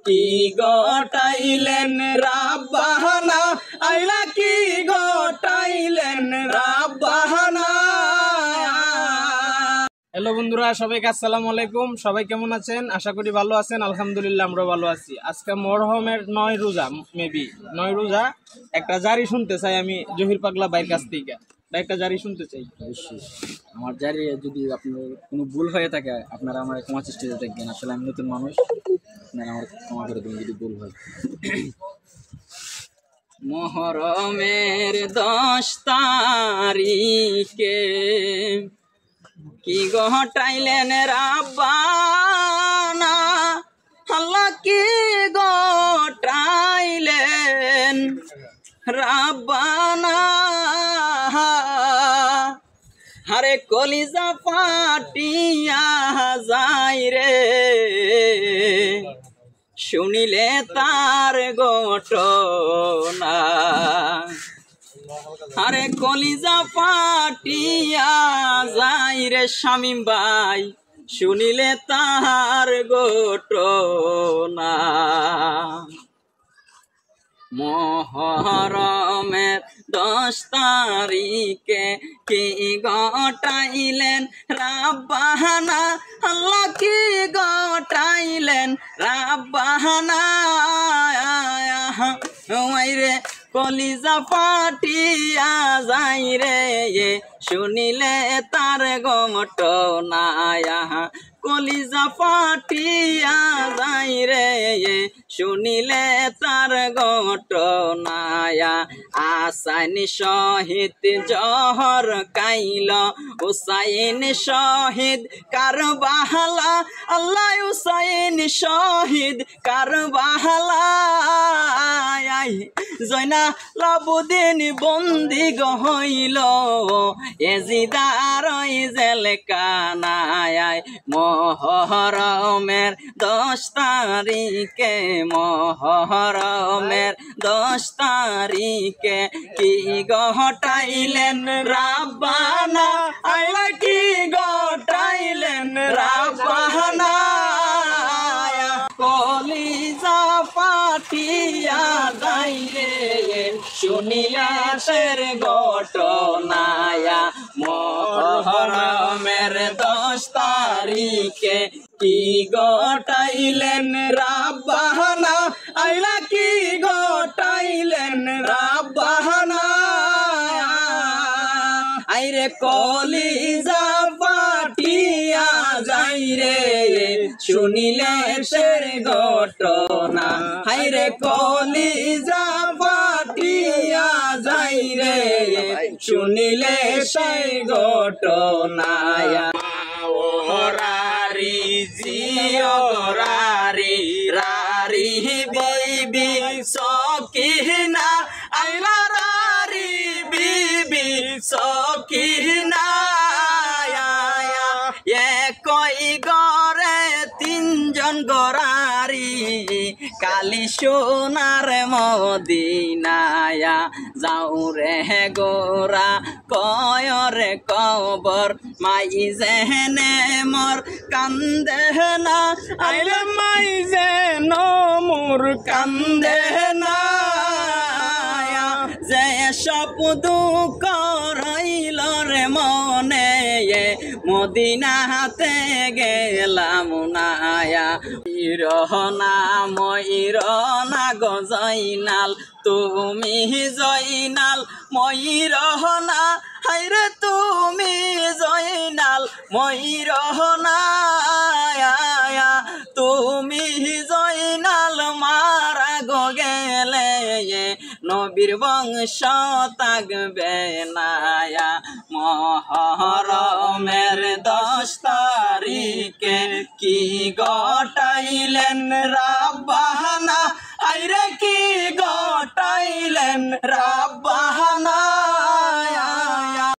কি গটাইলেন রাব্বানা আইলা কি গটাইলেন রাব্বানা। হ্যালো বন্ধুরা, সবাইকে আসসালামু আলাইকুম। সবাই কেমন আছেন? আশা করি ভালো আছেন। আলহামদুলিল্লাহ আমরা ভালো আছি। আজকে মরহমের 9 রোজা, মেবি 9 রোজা। একটা জারি শুনতে চাই আমি জহির পাগলা ভাইয়ের কাছ থেকে, একটা জারি শুনতে চাই। অবশ্যই আমার জারি, যদি আপনার কোনো ভুল হয়ে থাকে আপনারা আমার ক্ষমা চেষ্টা দেখবেন। আসলে আমি নতুন মানুষ, আপনারা আমার ক্ষমা করে দেবেন যদি ভুল হয়। মহরমের 10 তারিখে কি গটাইলেন রাব্বানা আল্লাহ, কি গটাইলেন রাব্বানা। আরে কলিজা ফাটিয়া যায় রে শুনিলে তার ঘটনা। আরে কলিজা ফাটিয়া যায় রে শামীম ভাই শুনিলে তার ঘটনা। মহরমের 10 তারিখে কি গটাইলেন রাব্বানা আল্লাহ, কি গটাইলেন রাব্বানা। রে কলিজা ফাটিয়া যাই রে শুনিলে তার ঘটনা। কলিজা ফাটিয়া যাই রে শুনিলে তার ঘটনা। আসাইন শহীদ জহর কাইল হুসাইন শহীদ কারবালা আল্লাহ, হুসাইন শহীদ কারবালা। জয়নালাবুদ্দিন বন্দি হইল এজিদার জেলখানায়। মহরমের 10 তারিখে মহরমের 10 তারিখে কি গটাইলেন রাব্বানা আল্লাহ, কি গটাইলেন রাব্বানা। কলিজা ফাটিয়া যাই রে শুনিয়া সের ঘটনা। মহরমের 10 তারিখে কি গটাইলেন রাব্বানা আইলা, কি গটাইলেন রাব্বানা। আইরে কলিজা ফাটিয়া যাই রে শুনিলে সের ঘটনা। হাইরে কলিজা ফাটিয়া যাই রে শুনিলে সেই ঘটনা। ওরারি জিওরারি রারি বিবি সকিনা আইলা, রারি বিবি সকিনা। একই গড়ে 3 জন গরারি কালি সোনার মদিনায়া। যাও রে গোরা কয় রে কবর মাই যেনে মর কান্দে না আইলে, মাই যেন মোর কান্দে না। যে সব দুঃখ রইল রে মনে মদিনাতে গেলাম নায়া। ময়ূরনা ময়ূরনা গো জয়নাল তুমি জয়নাল ময়ূরনা। হাইরে তুমি জয়নাল ময়ূরনা, তুমি জয়নাল মারা গো গেলে নবীর বংশ থাকবে না। মহরমের 10 তারিখে কি গটাইলেন রাব্বানা আইরে, কি গটাইলেন রাব্বানা।